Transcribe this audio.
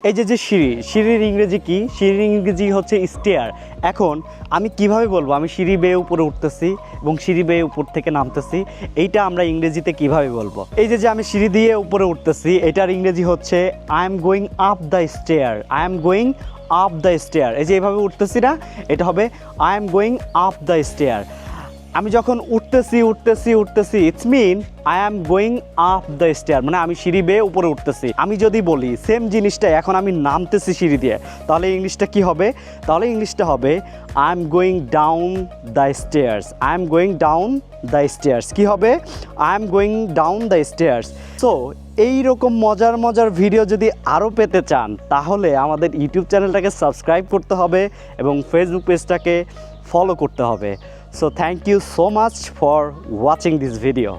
এই যে সিঁড়ি, সিঁড়ির ইংরেজি কি? সিঁড়ির ইংরেজি হচ্ছে স্টেয়ার। এখন আমি কিভাবে বলবো আমি সিঁড়ি বেয়ে উপরে উঠতেছি এবং সিঁড়ি বেয়ে উপর থেকে নামতেছি, এইটা আমরা ইংরেজিতে কিভাবে বলবো? এই যে আমি সিঁড়ি দিয়ে উপরে উঠতেছি, এটার ইংরেজি হচ্ছে I am going up the stair. I am going up the stair. এই যে এইভাবে উঠতেছি না, এটা হবে I am going up the stair. আমি যখন উঠতেছি it's mean I am going up the stair, মানে আমি সিঁড়ি বেয়ে উপরে উঠতেছি। আমি যদি বলি সেম জিনিসটা এখন আমি নামতেছি সিঁড়ি দিয়ে, তাহলে ইংলিশটা কি হবে? তাহলে ইংলিশটা হবে I am going down the stairs. I am going down the stairs. কী হবে? I am going down the stairs. So এইরকম মজার মজার ভিডিও যদি আরও পেতে চান তাহলে আমাদের ইউটিউব চ্যানেলটাকে সাবস্ক্রাইব করতে হবে এবং ফেসবুক পেজটাকে ফলো করতে হবে। So thank you so much for watching this video.